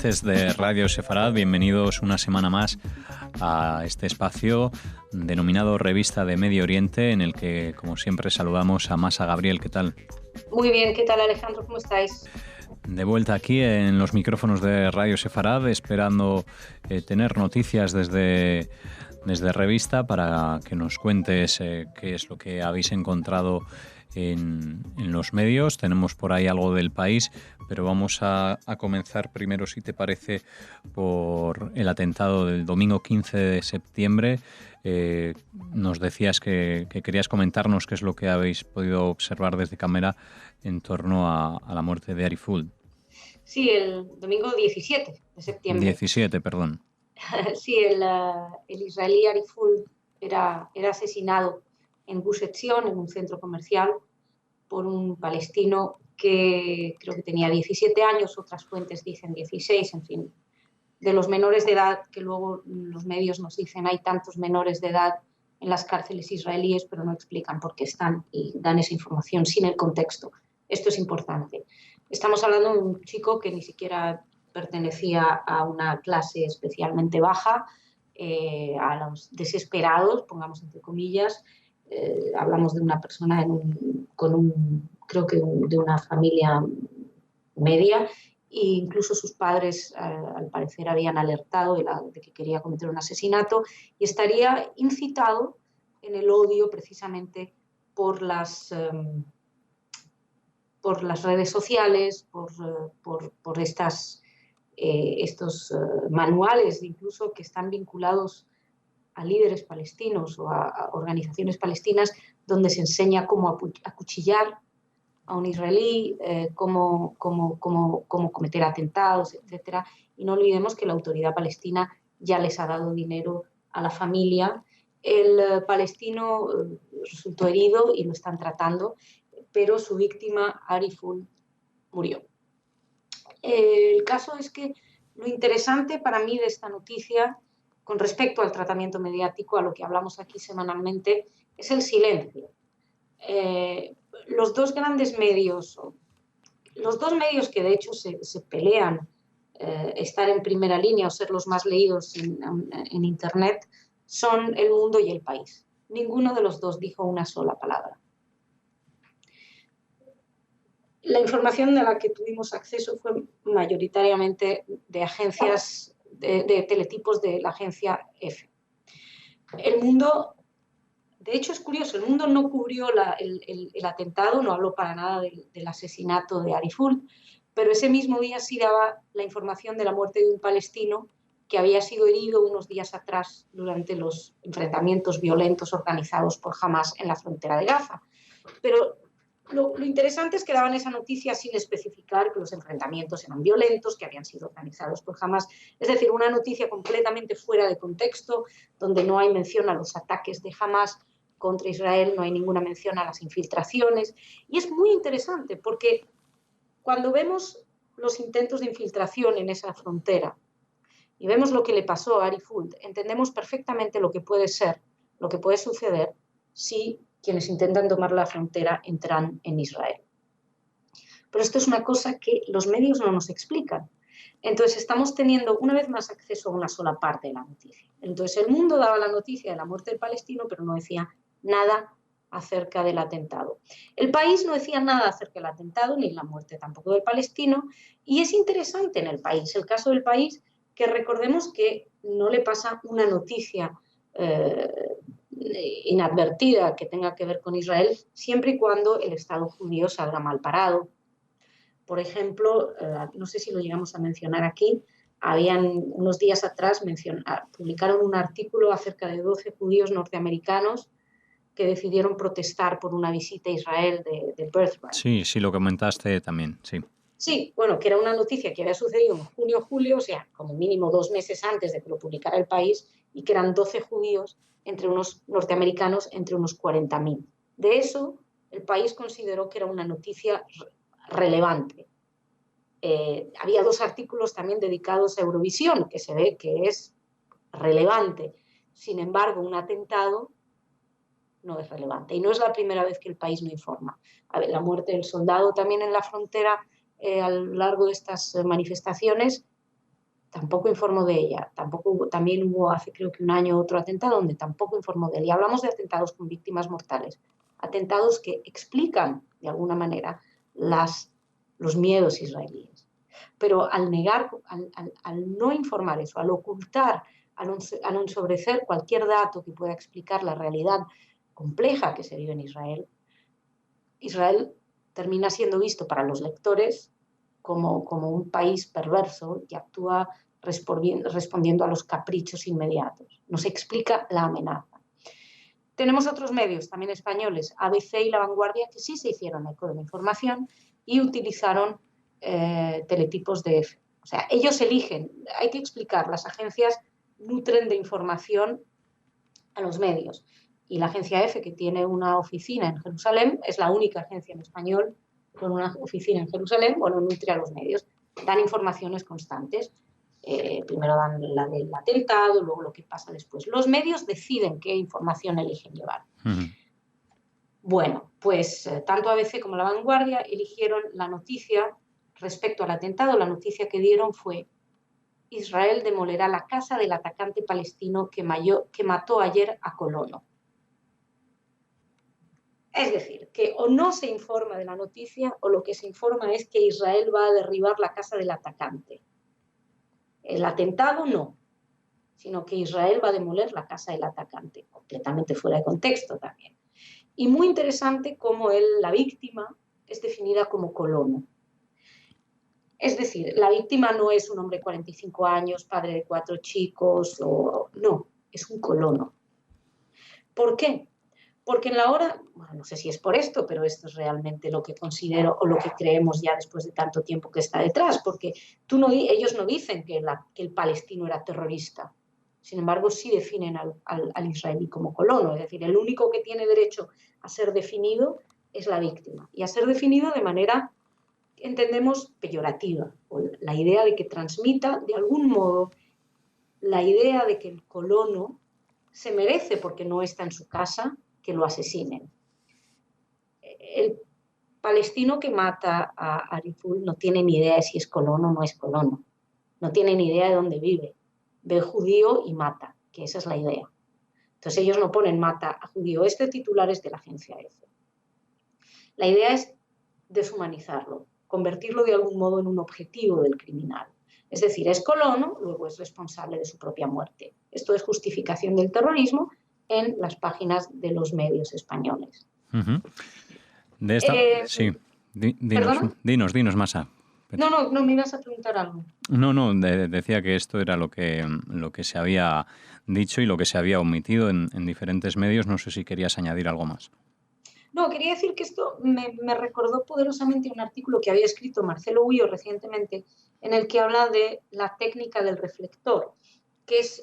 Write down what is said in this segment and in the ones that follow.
oyentes de Radio Sefarad, bienvenidos una semana más a este espacio denominado Revista de Medio Oriente, en el que, como siempre, saludamos a Masa Gabriel. ¿Qué tal? Muy bien, ¿qué tal, Alejandro? ¿Cómo estáis? De vuelta aquí en los micrófonos de Radio Sefarad, esperando tener noticias desde Revista para que nos cuentes qué es lo que habéis encontrado en los medios. Tenemos por ahí algo del país, pero vamos a comenzar primero, si te parece, por el atentado del domingo 15 de septiembre. Nos decías que querías comentarnos qué es lo que habéis podido observar desde cámara en torno a la muerte de Ari Fould. Sí, el domingo 17 de septiembre. 17, perdón. Sí, el israelí Ari Fould era asesinado en Gush Etzion, en un centro comercial, por un palestino que creo que tenía 17 años, otras fuentes dicen 16, en fin. De los menores de edad, que luego los medios nos dicen hay tantos menores de edad en las cárceles israelíes, pero no explican por qué están y dan esa información sin el contexto. Esto es importante. Estamos hablando de un chico que ni siquiera pertenecía a una clase especialmente baja, a los desesperados, pongamos entre comillas. Hablamos de una persona creo que de una familia media, e incluso sus padres al parecer habían alertado de que quería cometer un asesinato y estaría incitado en el odio precisamente por las redes sociales, por estos manuales incluso que están vinculados a líderes palestinos o a organizaciones palestinas, donde se enseña cómo acuchillar a un israelí, cómo cometer atentados, etc. Y no olvidemos que la autoridad palestina ya les ha dado dinero a la familia. El palestino resultó herido y lo están tratando, pero su víctima, Ari Fould, murió. El caso es que lo interesante para mí de esta noticia, con respecto al tratamiento mediático, a lo que hablamos aquí semanalmente, es el silencio. Los dos grandes medios, los dos medios que de hecho se pelean estar en primera línea o ser los más leídos en Internet, son El Mundo y El País. Ninguno de los dos dijo una sola palabra. La información de la que tuvimos acceso fue mayoritariamente de agencias, de teletipos de la agencia EFE. El Mundo, de hecho es curioso, El Mundo no cubrió el atentado, no habló para nada del asesinato de Ari Fould, pero ese mismo día sí daba la información de la muerte de un palestino que había sido herido unos días atrás durante los enfrentamientos violentos organizados por Hamas en la frontera de Gaza. Pero lo interesante es que daban esa noticia sin especificar que los enfrentamientos eran violentos, que habían sido organizados por Hamas. Es decir, una noticia completamente fuera de contexto, donde no hay mención a los ataques de Hamas contra Israel, no hay ninguna mención a las infiltraciones. Y es muy interesante porque cuando vemos los intentos de infiltración en esa frontera y vemos lo que le pasó a Ari Fould, entendemos perfectamente lo que puede ser, lo que puede suceder si quienes intentan tomar la frontera entran en Israel. Pero esto es una cosa que los medios no nos explican. Entonces estamos teniendo una vez más acceso a una sola parte de la noticia. Entonces El Mundo daba la noticia de la muerte del palestino, pero no decía nada acerca del atentado. El País no decía nada acerca del atentado, ni la muerte tampoco del palestino, y es interesante en El País, el caso del País, que recordemos que no le pasa una noticia inadvertida que tenga que ver con Israel, siempre y cuando el Estado judío salga mal parado. Por ejemplo, no sé si lo llegamos a mencionar aquí, unos días atrás publicaron un artículo acerca de 12 judíos norteamericanos que decidieron protestar por una visita a Israel de Birthright. Sí, lo comentaste también, sí. Sí, bueno, que era una noticia que había sucedido en junio o julio, o sea, como mínimo 2 meses antes de que lo publicara El País, y que eran 12 judíos entre unos norteamericanos, entre unos 40.000. De eso, El País consideró que era una noticia relevante. Había 2 artículos también dedicados a Eurovisión, que se ve que es relevante. Sin embargo, un atentado no es relevante. Y no es la primera vez que El País no informa. La muerte del soldado también en la frontera a lo largo de estas manifestaciones tampoco informó de ella. También hubo hace creo que un año otro atentado donde tampoco informó de él. Y hablamos de atentados con víctimas mortales, atentados que explican de alguna manera los miedos israelíes. Pero al negar, al no informar eso, al ocultar, al ensobrecer cualquier dato que pueda explicar la realidad compleja que se vive en Israel, Israel termina siendo visto para los lectores como un país perverso que actúa respondiendo a los caprichos inmediatos. No se explica la amenaza. Tenemos otros medios, también españoles, ABC y La Vanguardia, que sí se hicieron eco de la información y utilizaron teletipos de F. O sea, ellos eligen, hay que explicar, las agencias nutren de información a los medios. Y la agencia F, que tiene una oficina en Jerusalén, es la única agencia en español con una oficina en Jerusalén, bueno, nutre a los medios. Dan informaciones constantes. Primero dan la del atentado, luego lo que pasa después. Los medios deciden qué información eligen llevar. Bueno, pues tanto ABC como La Vanguardia eligieron la noticia respecto al atentado. La noticia que dieron fue: Israel demolerá la casa del atacante palestino que mató ayer a Colono. Es decir, que o no se informa de la noticia o lo que se informa es que Israel va a derribar la casa del atacante. El atentado no, sino que Israel va a demoler la casa del atacante, completamente fuera de contexto también. Y muy interesante cómo la víctima es definida como Colono. Es decir, la víctima no es un hombre de 45 años, padre de 4 chicos, no, es un colono. ¿Por qué? Porque en la hora, bueno, no sé si es por esto, pero esto es realmente lo que considero o lo que creemos ya después de tanto tiempo que está detrás, porque ellos no dicen que el palestino era terrorista. Sin embargo, sí definen al israelí como colono. Es decir, el único que tiene derecho a ser definido es la víctima. Y a ser definido de manera, entendemos, peyorativa. O la idea de que transmita, de algún modo, la idea de que el colono se merece, porque no está en su casa, que lo asesinen. El palestino que mata a Ariful no tiene ni idea de si es colono o no es colono. No tiene ni idea de dónde vive. Ve judío y mata, que esa es la idea. Entonces ellos no ponen mata a judío. Este titular es de la agencia F. La idea es deshumanizarlo, convertirlo de algún modo en un objetivo del criminal. Es decir, es colono, luego es responsable de su propia muerte. Esto es justificación del terrorismo en las páginas de los medios españoles. De esta, sí, dinos, Masa. No, me ibas a preguntar algo. No, decía que esto era lo que se había dicho y lo que se había omitido en diferentes medios. No sé si querías añadir algo más. No, quería decir que esto me recordó poderosamente un artículo que había escrito Marcelo Huio recientemente, en el que habla de la técnica del reflector, que es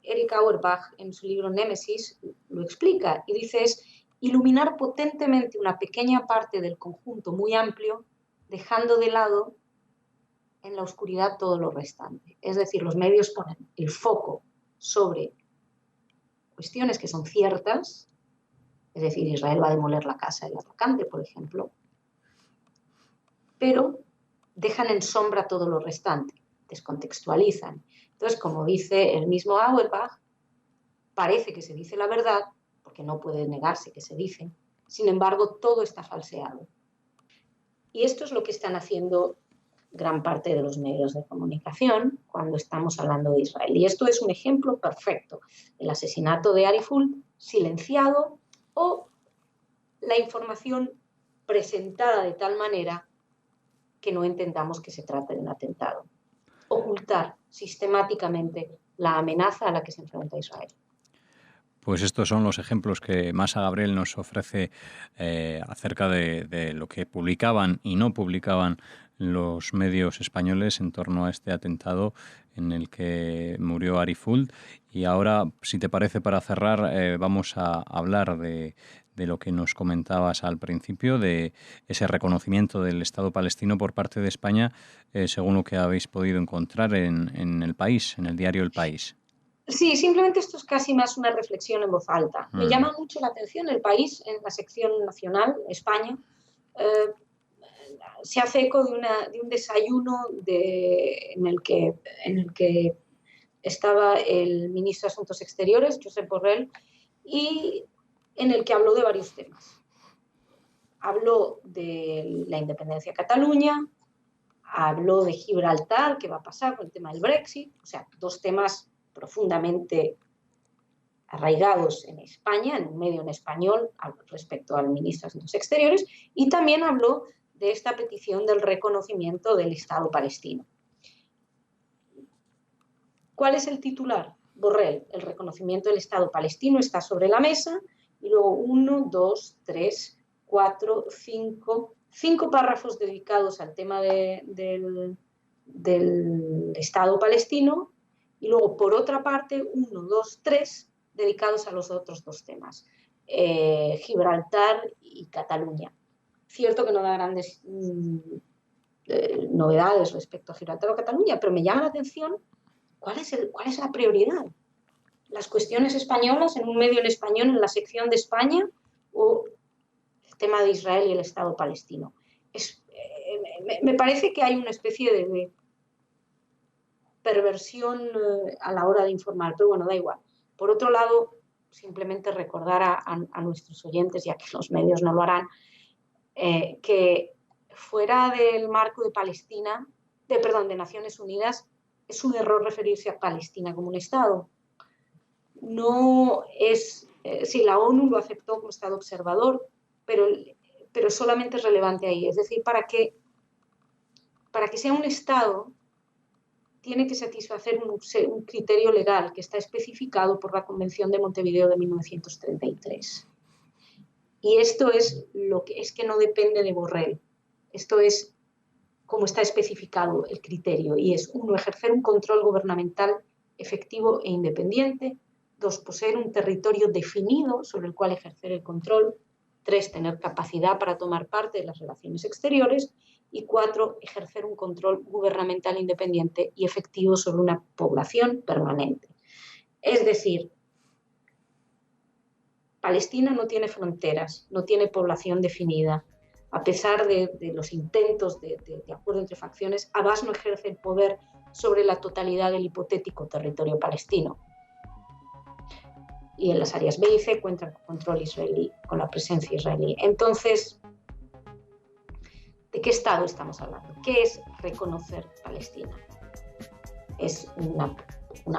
Eric Auerbach en su libro Némesis lo explica y dice: es iluminar potentemente una pequeña parte del conjunto muy amplio, dejando de lado en la oscuridad todo lo restante. Es decir, los medios ponen el foco sobre cuestiones que son ciertas, es decir, Israel va a demoler la casa del atacante, por ejemplo, pero dejan en sombra todo lo restante, descontextualizan. Entonces, como dice el mismo Auerbach, parece que se dice la verdad, porque no puede negarse que se dice, sin embargo, todo está falseado. Y esto es lo que están haciendo gran parte de los medios de comunicación cuando estamos hablando de Israel. Y esto es un ejemplo perfecto. El asesinato de Ariful, silenciado, o la información presentada de tal manera que no entendamos que se trata de un atentado. Ocultar sistemáticamente la amenaza a la que se enfrenta Israel. Pues estos son los ejemplos que Masa Gabriel nos ofrece acerca de lo que publicaban y no publicaban los medios españoles en torno a este atentado en el que murió Ariful. Y ahora, si te parece, para cerrar, vamos a hablar de lo que nos comentabas al principio, de ese reconocimiento del Estado palestino por parte de España, según lo que habéis podido encontrar en El País, en el diario El País. Sí, simplemente esto es casi más una reflexión en voz alta. Me llama mucho la atención El País, en la sección nacional, España, se hace eco de un desayuno en el que estaba el ministro de Asuntos Exteriores, Josep Borrell, y en el que habló de varios temas. Habló de la independencia de Cataluña, habló de Gibraltar, qué va a pasar con el tema del Brexit, o sea, dos temas profundamente arraigados en España, en un medio en español, respecto al ministro de Asuntos Exteriores, y también habló de esta petición del reconocimiento del Estado palestino. ¿Cuál es el titular? Borrell, el reconocimiento del Estado palestino está sobre la mesa, y luego 1, 2, 3, 4, 5 párrafos dedicados al tema del Estado palestino, y luego, por otra parte, 1, 2, 3 dedicados a los otros dos temas, Gibraltar y Cataluña. Cierto que no da grandes novedades respecto a Gibraltar o Cataluña, pero me llama la atención cuál es la prioridad. Las cuestiones españolas en un medio en español, en la sección de España, o el tema de Israel y el Estado palestino. Me parece que hay una especie de perversión a la hora de informar, pero bueno, da igual. Por otro lado, simplemente recordar a nuestros oyentes, ya que los medios no lo harán, que fuera del marco de Palestina, de Naciones Unidas, es un error referirse a Palestina como un Estado. No es, si la ONU lo aceptó como Estado observador, pero solamente es relevante ahí. Es decir, para que sea un Estado, tiene que satisfacer un criterio legal que está especificado por la Convención de Montevideo de 1933. Y esto es que no depende de Borrell. Esto es como está especificado el criterio, y es 1, ejercer un control gubernamental efectivo e independiente; 2, poseer un territorio definido sobre el cual ejercer el control; 3, tener capacidad para tomar parte de las relaciones exteriores; y 4, ejercer un control gubernamental independiente y efectivo sobre una población permanente. Es decir, Palestina no tiene fronteras, no tiene población definida. A pesar de los intentos de acuerdo entre facciones, Abbas no ejerce el poder sobre la totalidad del hipotético territorio palestino. Y en las áreas B y C cuentan con control israelí, con la presencia israelí. Entonces, ¿de qué Estado estamos hablando? ¿Qué es reconocer Palestina? Es una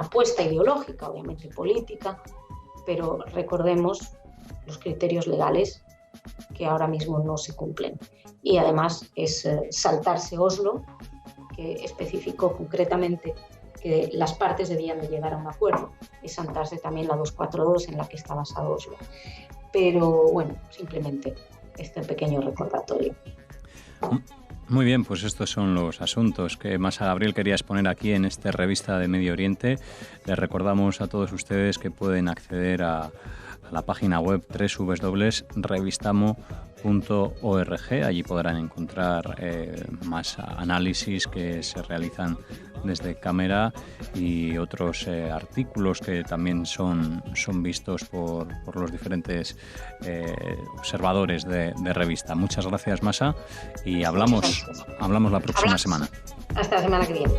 apuesta ideológica, obviamente política, pero recordemos los criterios legales que ahora mismo no se cumplen. Y además es saltarse Oslo, que especificó concretamente que las partes debían de llegar a un acuerdo. Es saltarse también la 242 en la que está basado Oslo. Pero bueno, simplemente este pequeño recordatorio. Muy bien, pues estos son los asuntos que Masa Gabriel quería exponer aquí en esta revista de Medio Oriente. Les recordamos a todos ustedes que pueden acceder a la página web www.revistamo.org. Allí podrán encontrar más análisis que se realizan desde cámara y otros artículos que también son vistos por los diferentes observadores de revista. Muchas gracias, Masa, y hablamos la próxima semana. Hasta la semana que viene.